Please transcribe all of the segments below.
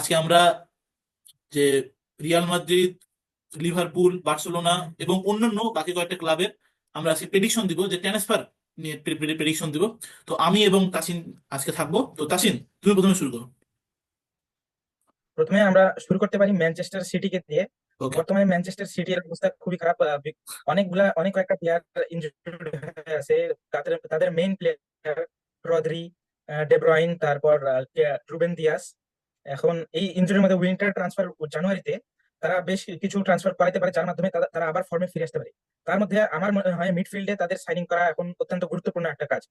আজকে আমরা যে রিয়াল মাদ্রিদ, লিভারপুল, বার্সেলোনা এবং অন্যান্য বাকি কয়েকটা ক্লাবের আমরা আজকে প্রেডিকশন দিব, যে ট্রান্সফার নিয়ে প্রেডিকশন দিব। তো আমি এবং তাসিন আজকে থাকবো। তো তাসিন, তুমি প্রথমে শুরু করো। প্রথমে আমরা শুরু করতে পারি ম্যানচেস্টার সিটিকে দিয়ে। ওকে। বর্তমানে ম্যানচেস্টার সিটির অবস্থা খুবই খারাপ। অনেক কয়েকটা প্লেয়ার ইনজুর্ড হয়ে আছে। তাদের তাদের মেইন প্লেয়ার রদ্রি, ডেব্রয়ন, তারপর রুবেন দিয়াস। এখন এই ইনজুরির মধ্যে উইন্টার ট্রান্সফার জানুয়ারিতে তারা বেশ কিছু ট্রান্সফার করাতে পারে, যার মাধ্যমে তারা তারা আবার ফর্মে ফিরে আসতে পারে। তার মধ্যে আমার মনে হয় মিডফিল্ডে তাদের সাইনিং করা এখন অত্যন্ত গুরুত্বপূর্ণ একটা কাজ।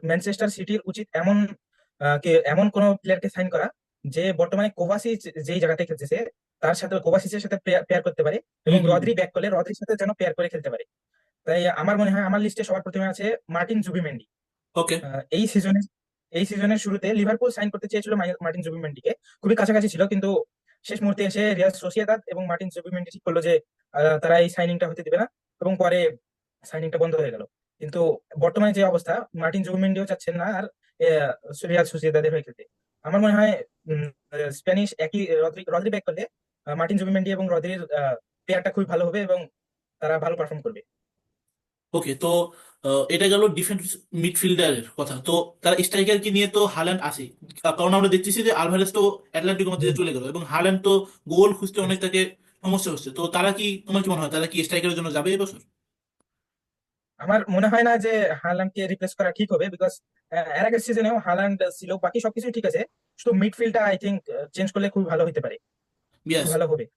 ম্যানচেস্টার সিটির উচিত এমন কোন প্লেয়ারকে সাইন করা যে বর্তমানে কোভাসিচ যেই জায়গাতে খেলতেছে তার সাথে কোভাসিচের সাথে পেয়ার করতে পারে, হুম এবং হুম। রদ্রি ব্যাক করলে রদ্রির সাথে যেন পেয়ার করে খেলতে পারে। তাই আমার মনে হয় আমার লিস্টে সবার প্রথমে আছে মার্টিন জুবিমেন্ডি। ওকে। আহ, এই সিজনে এই সিজনের শুরুতে লিভারপুল সাইন করতে চেয়েছিল মার্টিন জুবিমেন্ডিকে, খুবই কাছাকাছি ছিল, কিন্তু শেষ মুহূর্তে এসে রিয়াল সোসিয়েদাদ এবং মার্টিন জুবিমেন্ডি ঠিক করলো যে তারা এই সাইনিংটা হতে দিবে না, এবং পরে সাইনিংটা বন্ধ হয়ে গেল। কিন্তু বর্তমানে যে অবস্থা, মার্টিন জুবিমেন্ডিও চাচ্ছেন না আর রিয়াল সোসিয়েদাদের হয়ে খেলতে। আমার মনে হয় স্প্যানিশ একই রদ্রি রদ্রি ব্যাক করলে মার্টিন জুবিমেন্ডি এবং রদ্রির পেয়ারটা খুবই ভালো হবে এবং তারা ভালো পারফর্ম করবে। ওকে। তো এটা গেল ডিফেন্স মিডফিল্ডারের কথা। তো তারা স্ট্রাইকারকে নিয়ে তো হাল্যান্ড আসে, কারণ আমরা দেখতেছি যে আলভারেজ তো অ্যাটলেটিকো মাদ্রিদে চলে গেল এবং হাল্যান্ড তো গোল খুঁজতে অনেক তাকে সমস্যা হচ্ছে। তো তারা কি, তোমার কি মনে হয় তারা কি স্ট্রাইকারের জন্য যাবে এবছর? আমার মনে হয় না যে হালান্ডকে রিপ্লেস করা ঠিক হবে, বিকজ এর আগের সিজনেও হালান্ড ছিল, বাকি সবকিছু ঠিক আছে, শুধু মিডফিল্ডটা আই থিঙ্ক চেঞ্জ করলে খুব ভালো হতে পারে, খুব ইয়েস। ভালো হবে।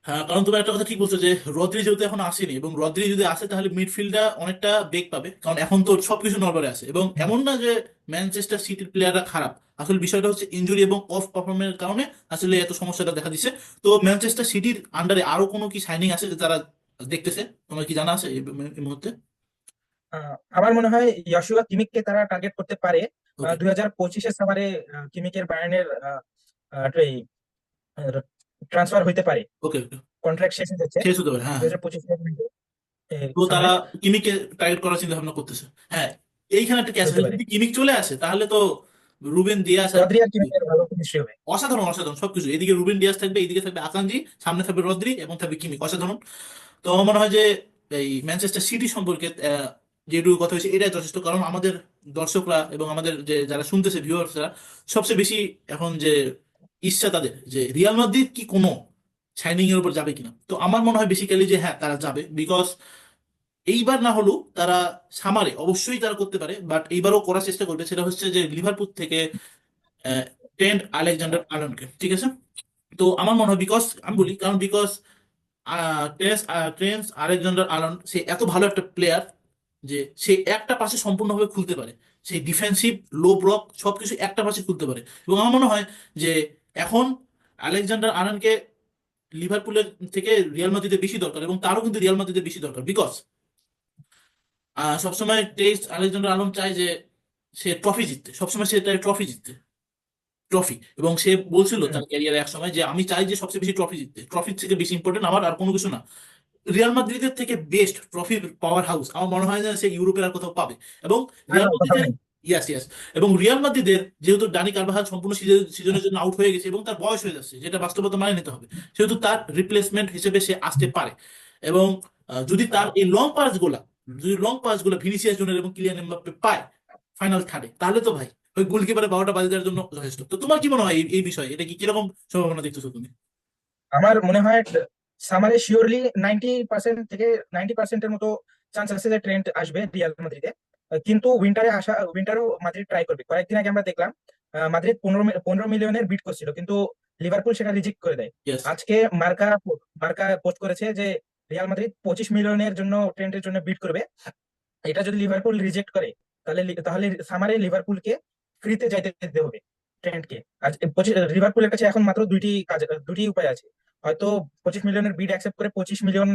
হ্যাঁ, কারণ তুমি একটা কথা ঠিক বলছো যে রদ্রি যেহেতু এখন আসেনি, এবং রদ্রি যদি আসে তাহলে মিডফিল্ডটা অনেকটা বেগ পাবে, কারণ এখন তো সবকিছু নড়বড়ে আছে। এবং এমন না যে ম্যানচেস্টার সিটির প্লেয়াররা খারাপ, আসলে বিষয়টা হচ্ছে ইনজুরি এবং অফ পারফরমেন্সের কারণে আসলে এত সমস্যাটা দেখা দিচ্ছে। তো ম্যানচেস্টার সিটির আন্ডারে আরো কোনো কি সাইনিং আছে যে তারা দেখতেছে? তোমার কি জানা আছে এই মুহূর্তে? আমার মনে হয় ইয়শুয়া কিমিককে তারা টার্গেট করতে পারে। ওকে। 2025-এর সামারে কিমিকের বায়ার্নের ট্রান্সফার হইতে পারে, ওকে। ওকে। কন্ট্রাক্ট শেষ হয়ে যাচ্ছে শেষ হতে পারে, হ্যাঁ দুই হ্যাঁ। হাজার পঁচিশ তো তারা সামারে, কিমিকে টার্গেট করার চিন্তা ভাবনা করতেছে। হ্যাঁ, এইখানে একটা ক্যাচ হইতে আছে, পারে। যদি কিমিক চলে আসে তাহলে তো রুবেন দিয়াস আর রদ্রি আর কিমিকের ভালো কেমিস্ট্রি হবে। অসাধারণ অসাধারণ সবকিছু, এদিকে রুবেন ডিয়াস থাকবে, এদিকে থাকবে আকানজি, সামনে থাকবে রদ্রি এবং থাকবে কিমিক, অসাধারণ। তো আমার মনে হয় যে এই ম্যানচেস্টার সিটি সম্পর্কে যেটুকু কথা হয়েছে এটাই যথেষ্ট, কারণ আমাদের দর্শকরা এবং আমাদের যে যারা শুনতেছে ভিউয়ার্সরা সবচেয়ে বেশি এখন যে ইচ্ছা তাদের যে রিয়াল মাদ্রিদ কি কোনো শাইনিং এর উপর যাবে কিনা। তো আমার মনে হয় বেসিক্যালি যে হ্যাঁ তারা যাবে, বিকজ এইবার না হলেও তারা সামারে অবশ্যই তারা করতে পারে, বাট এইবারও করার চেষ্টা করবে। সেটা হচ্ছে যে লিভারপুল থেকে ট্রেন্ট আলেকজান্ডার আর্নল্ডকে, ঠিক আছে? তো আমার মনে হয়, বিকজ আমি বলি কারণ বিকজ ট্রেন্স আলেকজান্ডার আর্নল্ড সে এত ভালো একটা প্লেয়ার যে সে একটা পাশে সম্পূর্ণভাবে খুলতে পারে। সেই ডিফেন্সিভ লো ব্লক সবকিছু একটা পাশে খুলতে পারে। এবং আমার মনে হয় যে এখন আলেকজান্ডার আর্নল্ডকে লিভারপুলের থেকে রিয়াল মাদ্রিদে বেশি দরকার, এবং তারও কিন্তু রিয়াল মাদ্রিদে বেশি দরকার, বিকজ সবসময় টেস্ট আলেকজান্ডার আর্নল্ড চায় যে সে ট্রফি জিততে, সবসময় সে চায় ট্রফি জিততে, ট্রফি। এবং সে বলছিল হুম। তার ক্যারিয়ারে এক সময় যে আমি চাই যে সবচেয়ে বেশি ট্রফি জিততে, ট্রফির থেকে বেশি ইম্পর্টেন্ট আমার আর কোনো কিছু না। রিয়াল মাদ্রিদের থেকে বেস্ট ট্রফি পাওয়ার হাউস আমার মনে হয় না সে ইউরোপের আর কোথাও পাবে। এবং আর রিয়াল কোথাও মাদ্রিদের, নেই। ইয়াস ইয়াস, এবং রিয়াল মাদ্রিদের যেহেতু ডানি কারভাহাল সম্পূর্ণ সিজনের জন্য আউট হয়ে গেছে এবং তার বয়স হয়ে যাচ্ছে, যেটা বাস্তবতা মানে নিতে হবে, সেহেতু তার রিপ্লেসমেন্ট হিসেবে সে আসতে পারে। এবং যদি তার এই লং পাস গুলা, যদি লং পাস গুলা ভিনিসিয়াস জুনিয়র এবং কিলিয়ান এমবাপ্পে পায় ফাইনাল থার্ডে, তাহলে তো ভাই ওই গোলকিপারে 12টা বাজি দেওয়ার জন্য যথেষ্ট। তো তোমার কি মনে হয় এই বিষয়ে, এটা কি কিরকম সম্ভাবনা দেখতেছো তুমি? আমার মনে হয় সামারে শিওরলি 90% থেকে 90%-এর মতো চান্স আছে যে ট্রেন্ট আসবে রিয়াল মাদ্রিদে। কিন্তু উইন্টারও মাদ্রিদ ট্রাই করবে। কয়েকদিন আগে আমরা দেখলাম মাদ্রিদ 15 মিলিয়নের বিড করছিল, কিন্তু লিভারপুল সেটা রিজেক্ট করে দেয়। ইয়েস। আজকে মার্কা মার্কা পোস্ট করেছে যে রিয়াল মাদ্রিদ 25 মিলিয়নের জন্য ট্রেন্টের জন্য বিড করবে। এটা যদি লিভারপুল রিজেক্ট করে, তাহলে সামারে লিভারপুলকে ফ্রিতে যাইতে দিতে হবে ট্রেন্টকে। আর লিভারপুলের কাছে এখন মাত্র দুটি উপায় আছে: হয়তো 25 মিলিয়নের বিড অ্যাকসেপ্ট করে 25 মিলিয়ন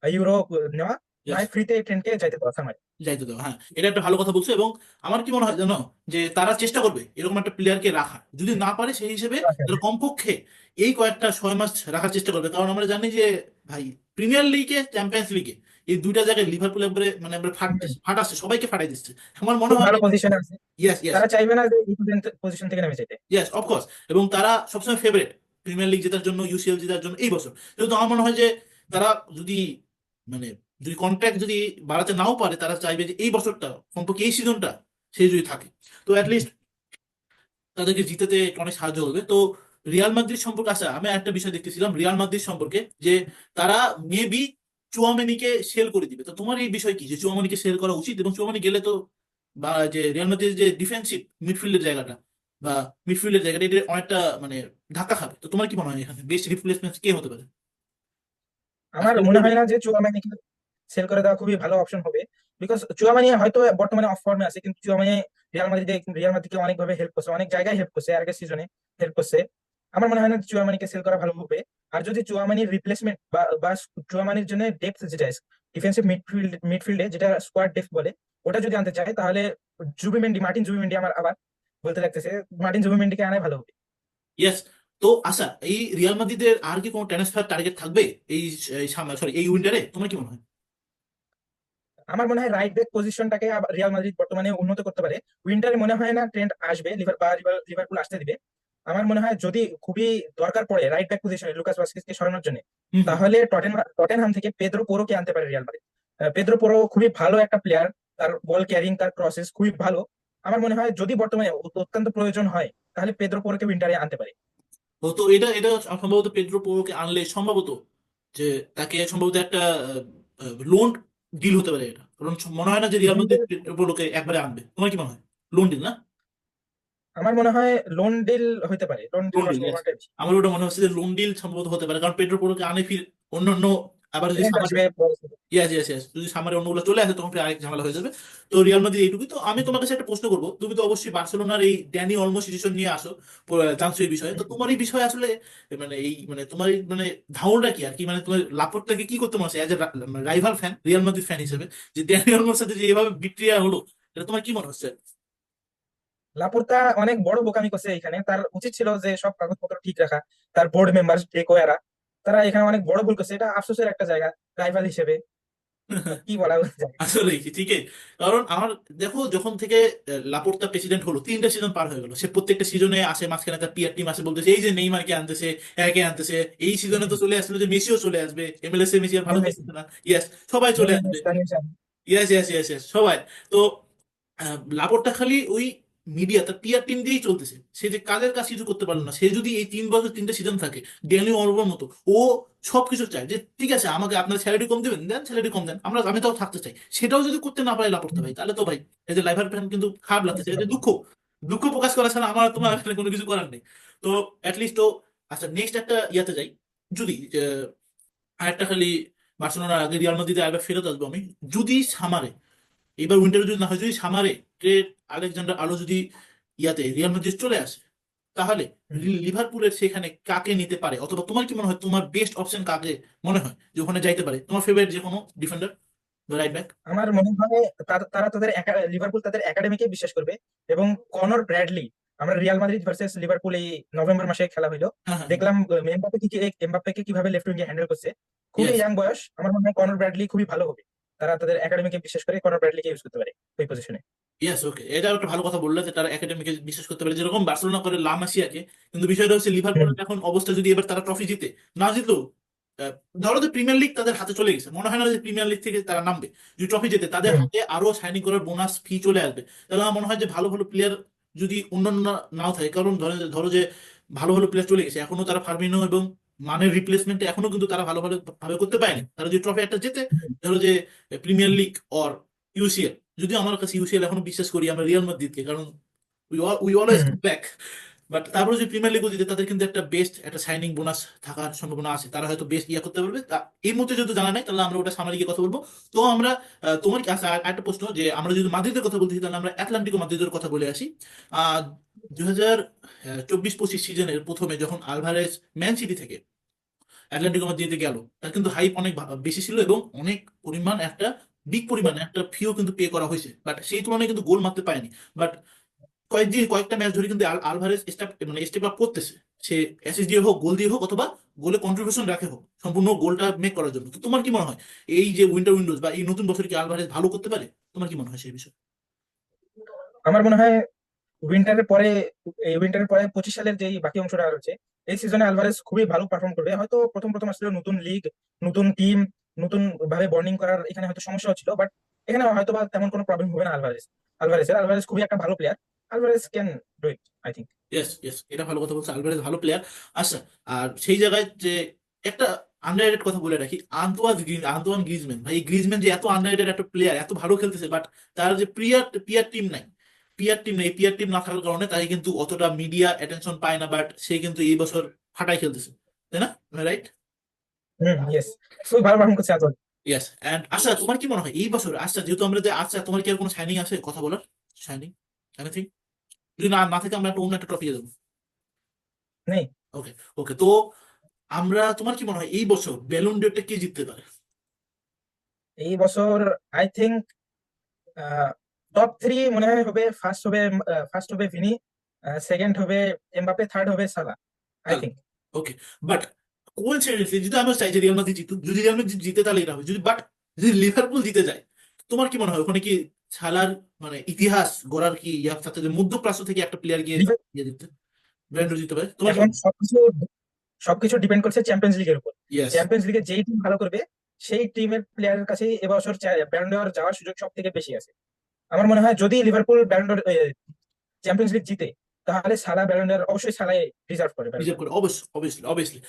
ইউরো নেওয়া, ইয়েস। নয় ফ্রিতে ট্রেন্টকে যাইতে দেওয়া সামারে। যাইতে দাও, হ্যাঁ এটা একটা ভালো কথা বলছো। এবং আমার কি মনে হয় জানো, যে তারা চেষ্টা করবে এরকম একটা প্লেয়ারকে রাখা, যদি না পারে সেই হিসেবে তারা কমপক্ষে এই কয়েকটা 6 মাস রাখার চেষ্টা করবে। কারণ আমরা জানি যে ভাই প্রিমিয়ার লিগে, চ্যাম্পিয়ন্স লিগে এই দুইটা জায়গায় লিভারপুল একবারে মানে একবারে ফাটাচ্ছে, সবাইকে ফাটাই দিচ্ছে। আমার মনে খুব হয় ভালো যে পজিশনে আছে। ইয়েস ইয়েস তারা চাইবে না যে এই পজিশন থেকে নেমে যেতে। ইয়েস অফকোর্স, এবং তারা সবসময় ফেভারিট প্রিমিয়ার লিগ জেতার জন্য, ইউসিএল জেতার জন্য এই বছর। কিন্তু আমার মনে হয় যে তারা যদি মানে যদি কন্ট্রাক্ট যদি বাড়াতে নাও পারে, তারা চাইবে যে এই বছরটা কমপক্ষে এই সিজনটা সে যদি থাকে, তো অ্যাটলিস্ট তাদেরকে জিতেতে অনেক সাহায্য করবে। তো রিয়াল মাদ্রিদ সম্পর্কে আচ্ছা, আমি একটা বিষয় দেখতেছিলাম রিয়াল মাদ্রিদ সম্পর্কে, যে তারা মেবি চুয়ামেনিকে সেল করে দিবে। তো তোমার এই বিষয় কি, যে চুয়ামেনিকে সেল করা উচিত? এবং চুয়ামেনি গেলে তো বা যে রিয়াল মাদ্রিদের যে ডিফেন্সিভ মিডফিল্ডের জায়গাটা বা মিডফিল্ডের জায়গাটা, এটা অনেকটা মানে ধাক্কা খাবে। তো তোমার কি মনে হয় এখানে বেস্ট রিপ্লেসমেন্ট কে হতে পারে? আর আমার সেল মনে করবে? হয় না যে চুয়ামেনিকে সেল করে দেওয়া খুবই ভালো অপশন হবে। বিকজ চুয়ামেনি হয়তো বর্তমানে অফ ফর্মে আছে, কিন্তু চুয়ামেনি রিয়াল মাদ্রিদকে অনেকভাবে হেল্প করছে, অনেক জায়গায় হেল্প করছে, আগের সিজনে হেল্প করছে। আমার মনে হয় না চুয়ামেনিকে সেল করা ভালো হবে। আর যদি চুয়ামেনির রিপ্লেসমেন্ট বা চুয়ামেনির জন্য ডেপথ যেটা ডিফেন্সিভ মিডফিল্ডে যেটা স্কোয়াড ডেপথ বলে, ওটা যদি আনতে চায় তাহলে মার্টিন জুবিমেন্ডি আমার আবার বলতে লাগতেছে, মার্টিন জুবিমেন্ডিকে আনাই ভালো হবে। ইয়েস। তো আচ্ছা, এই রিয়াল মাদ্রিদের আর কি কোনো ট্রান্সফার টার্গেট থাকবে এই সরি এই উইন্টারে? তোমার কি মনে হয়? আমার মনে হয় রাইট ব্যাক পজিশনটাকে রিয়াল মাদ্রিদ বর্তমানে উন্নত করতে পারে। উইন্টারে মনে হয় না ট্রেন্ড আসবে, লিভারপুল আসতে দিবে। আমার মনে হয় যদি খুবই দরকার পড়ে রাইট ব্যাক পজিশনে লুকাস ভাস্কেজকে সরানোর জন্য, হুম হুম। তাহলে টটেনহাম থেকে পেদ্রো পোরোকে আনতে পারে রিয়াল মাদ্রিদ। পেদ্রো পোরো খুবই ভালো একটা প্লেয়ার, তার বল ক্যারিং, তার ক্রসেস খুবই ভালো। আমার মনে হয় যদি বর্তমানে অত্যন্ত প্রয়োজন হয়, তাহলে পেদ্রো পোরোকে উইন্টারে আনতে পারে। ও তো এটা এটা সম্ভবত পেড্রো পোরোকে আনলে সম্ভবত যে তাকে সম্ভবত একটা লোন ডিল হতে পারে এটা, কারণ মনে হয় না যে রিয়াল মাদ্রিদ পেড্রো পোরোকে একবারে আনবে। তোমার কি মনে হয়? লোন ডিল না? আমার মনে হয় লোন ডিল হইতে পারে, লোন ডিল লোন হওয়ার ডিল, ইয়েস। সম্ভাবনাটা বেশি। আমার ওটা মনে হচ্ছে যে লোন ডিল সম্ভবত হতে পারে, কারণ পেড্রো পোরোকে আনে ফির অন্যান্য আবার যদি Talent সামার আসবে পরে। ইয়াস ইয়াস ইয়াস যদি সামারে অন্যগুলো চলে আসে তখন ফির আরেক ঝামেলা হয়ে যাবে। তো রিয়াল মাদ্রিদ এইটুকুই। তো আমি তোমার কাছে একটা প্রশ্ন করবো, তুমি তো অবশ্যই বার্সেলোনার এই ড্যানি অলমো সিচুয়েশন নিয়ে আসো, জানছো এই বিষয়ে। তো তোমার এই বিষয়ে আসলে মানে এই মানে তোমার এই মানে ধারণাটা কি আর কি, মানে তোমার লাপোর্তাকে কি করতে মনে হচ্ছে as a rival fan, Real Madrid fan হিসেবে, যে ড্যানি অলমোর সাথে যে এভাবে বিক্রিয়া হলো, এটা তোমার কি মনে হচ্ছে? লাপুর্তা অনেক বড় বোকামি করছে এখানে, তার উচিত ছিল যে সব কাগজপত্র ঠিক রাখা। তার বোর্ড মেম্বার টেকোয়ারা, তারা এখানে অনেক বড় ভুল করছে, এটা আফসোসের একটা জায়গা রাইভাল হিসেবে। কি বলা যায়। আসলে কি ঠিকই, কারণ আমার দেখো যখন থেকে লাপোর্তা প্রেসিডেন্ট হলো 3টা সিজন পার হয়ে গেল, সে প্রত্যেকটা সিজনে আসে, মাঝখানে তার পিআর টিম আসে বলতেছে এই যে নেইমারকে আনতেছে, একে আনতেছে। এই সিজনে তো চলে আসলো যে মেসিও চলে আসবে, এমএলএস এ মেসি আর ভালো লিওনেল মেসি, খেলতেছে না, ইয়েস সবাই চলে লিওনেল আসবে। Messi, Tanzim Sunny. Yes yes yes yes সবাই। তো লাপোর্টা খালি ওই মিডিয়া তার টিআর টিম দিয়েই চলতেছে, সে যে কাজের কাজ কিছু করতে পারলো না। সে যদি এই 3 বছর 3টে সিজন থাকে ড্যানি অলমোর মতো, ও সবকিছু চায় যে ঠিক আছে আমাকে আপনার স্যালারি কম দেবেন, দেন স্যালারি কম দেন, আমি তাও থাকতে চাই, সেটাও যদি করতে না পারে লাপোর্টা ভাই, তাহলে তো ভাই এই যে লাইভার ফ্যান কিন্তু খারাপ লাগতেছে, এই যে দুঃখ দুঃখ প্রকাশ করা ছাড়া আমার আর তোমার এখানে কোনো কিছু করার নেই। তো অ্যাটলিস্ট তো আচ্ছা নেক্সট একটা ইয়াতে যাই, যদি আরেকটা খালি বার্সেলোনার আগে রিয়াল মাদ্রিদে আরেকবার ফেরত আসবো আমি, যদি সামারে এইবার উইন্টারে যদি না হয়, যদি সামারে ট্রেড আলেকজান্ডার আলো যদি ইয়াতে রিয়াল মাদ্রিদ চলে আসে, তাহলে লিভারপুলের সেখানে কাকে নিতে পারে? অথবা তোমার কি মনে হয় তোমার বেস্ট অপশন কাকে মনে হয় যে ওখানে যাইতে পারে, তোমার ফেভারিট যে কোনো ডিফেন্ডার রাইট ব্যাক? আমার মনে হয় তারা লিভারপুল তাদের একাডেমিকে বিশ্বাস করবে। এবং কনর ব্র্যাডলি, আমরা রিয়াল মাদ্রিদ ভার্সেস লিভারপুল এই নভেম্বর মাসে খেলা হইলো, হ্যাঁ হ্যাঁ দেখলাম এমবাপ্পেকে কিভাবে লেফট উইঙ্গে হ্যান্ডেল করছে। খুবই ইয়েস ইয়াং বয়স, আমার মনে হয় কনর ব্র্যাডলি খুবই ভালো হবে। তারা তাদের একাডেমিকে বিশ্বাস করে কনর ব্র্যাডলিকে ইউজ করতে পারে ওই পজিশনে। ইয়েস ওকে, এটা একটা ভালো কথা বললে যে তারা একাডেমিকে বিশ্বাস করতে পারে, যেরকম বার্সেলোনা করে লা মাসিয়াকে। কিন্তু বিষয়টা হচ্ছে লিভারপুলের এখন অবস্থা, যদি এবার তারা ট্রফি জিতে না জিতলো, আহ, ধরো যে প্রিমিয়ার লিগ তাদের হাতে চলে গেছে, মনে হয় না যে প্রিমিয়ার লিগ থেকে তারা নামবে। যদি ট্রফি জেতে তাদের হাতে আরো সাইনিং করার বোনাস ফি চলে আসবে। তাহলে আমার মনে হয় যে ভালো ভালো প্লেয়ার যদি অন্যান্য নাও থাকে, কারণ ধরো যে ভালো ভালো প্লেয়ার চলে গেছে, এখনো তারা ফার্মিনো এবং মানের রিপ্লেসমেন্টে এখনো কিন্তু তারা ভালো ভালো ভাবে করতে পারেনি। তারা যদি ট্রফি একটা জেতে, ধরো যে প্রিমিয়ার লিগ অর ইউসিএল, যদিও আমার কাছে ইউসিএল এখনো বিশ্বাস করি আমরা রিয়াল মাদ্রিদকে, কারণ we always come back. But তারপরে যদি প্রিমিয়ার লিগও জিতে, তাদের কিন্তু একটা বেস্ট একটা সাইনিং বোনাস থাকার সম্ভাবনা আছে, তারা হয়তো বেস্ট ইয়া করতে পারবে। এই মুহূর্তে যদি জানা নাই, তাহলে আমরা ওটা সামনে গিয়ে কথা বলবো। তো আমরা তোমার কি আচ্ছা একটা প্রশ্ন, যে আমরা যদি মাদ্রিদের কথা বলতেছি, তাহলে আমরা অ্যাটলান্টিকো মাদ্রিদের কথা বলে আসি। 2024-25 সিজনের প্রথমে যখন আলভারেজ ম্যান সিটি থেকে অ্যাটলেটিকো মাদ্রিদে গেল, তার কিন্তু হাইপ অনেক বেশি ছিল এবং অনেক পরিমাণ একটা বিগ পরিমাণ একটা ফিও কিন্তু পে করা হয়েছে, বাট সেই তুলনায় কিন্তু গোল মারতে পারেনি। বাট কয়েকটা ম্যাচ ধরে কিন্তু আলভারেজ স্টেপ আপ করতেছে, সে অ্যাসিস্ট দিয়ে হোক, গোল দিয়ে হোক, অথবা গোলে কন্ট্রিবিউশন রাখে হোক, সম্পূর্ণ গোলটা মেক করার জন্য। তো তোমার কি মনে হয় এই যে উইন্টার উইন্ডোজ বা এই নতুন বছর কি আলভারেজ ভালো করতে পারে? তোমার কি মনে হয় সেই বিষয়ে? আমার মনে হয় উইন্টারের পরে এই উইন্টারের পরে 25 সালের যেই বাকি অংশটা রয়েছে, এই সিজনে আলভারেজ খুবই ভালো পারফর্ম করবে। হয়তো প্রথম প্রথম আসলে নতুন লিগ, নতুন টিম, নতুন ভাবে বন্ডিং করার এখানে হয়তো সমস্যা হচ্ছিল, বাট এখানে হয়তো বা তেমন কোনো প্রবলেম হবে না আলভারেজ খুবই একটা ভালো player. Alvarez can do it, I think. Yes, yes, এটা ভালো কথা বলছে, আলভারেজ ভালো প্লেয়ার। আচ্ছা, আর সেই জায়গায় যে একটা আন্ডাররেটেড কথা বলে রাখি, আন্তোয়ান গ্রিজম্যান ভাই, এই গ্রিজম্যান যে এত আন্ডাররেটেড একটা প্লেয়ার, এত ভালো খেলতেছে, বাট তার যে পিয়ার পিয়ার টিম নাই, পিয়ার টিম না থাকার কারণে তাই কিন্তু অতটা মিডিয়া অ্যাটেনশন পায় না, বাট সে কিন্তু এই বছর ফাটাই খেলতেছে, তাই না? রাইট? ইয়েস, খুবই ভালো পারফর্ম করছে আজল। ইয়েস। এন্ড আচ্ছা, তোমার কি মনে হয় এই বছর, আচ্ছা যেহেতু আমরা আচ্ছা, তোমার কি আর কোনো শাইনিং আছে কথা বলার? Shining anything? যদি না না থাকে আমরা একটা অন্য একটা টপিকে যাবো। নেই। ওকে, ওকে। তো আমরা, তোমার কি মনে হয় এই বছর ব্যালন ডিওরটা কে জিততে পারে? এই বছর আই থিঙ্ক টপ থ্রি মনে হয় হবে। ফার্স্ট হবে ভিনি, সেকেন্ড হবে এমবাপে, থার্ড হবে সালা, আই তাহলে থিঙ্ক। ওকে, বাট কোইন্সিডেন্টলি যদি আমরা চাই যে রিয়াল মাদ্রিদ জিতুক, যদি রিয়াল মাদ্রিদ জিতে তাহলে এটা হবে, যদি বাট যদি লিভারপুল জিতে যায়, তোমার কি মনে হয় ওখানে কি সালার মানে ইতিহাস গড়ার কি ইয়ার সাথে যে মধ্যপ্রাচ্য থেকে একটা প্লেয়ার গিয়ে ইয়ে জিততে, ব্র্যান্ড জিততে পারে? তোমার কি এখন মনে হয়? সবকিছু ডিপেন্ড করছে চ্যাম্পিয়ন্স লিগের উপর। ইয়েস। চ্যাম্পিয়ন্স লিগে যেই টিম ভালো করবে সেই টিমের প্লেয়ারের কাছে এবছর ব্যালন ড'র যাওয়ার সুযোগ সব থেকে বেশি আছে। আমার মনে হয় যদি লিভারপুল ব্যালন ড'র চ্যাম্পিয়ন্স লিগ জিতে, তাহলে সালা ব্যালন ড'র অবশ্যই সালাই ডিজার্ভ করে ব্যালন রিজার্ভ ড'র। করে, অবশ্যই, অবভিয়াসলি, অবভিয়াসলি।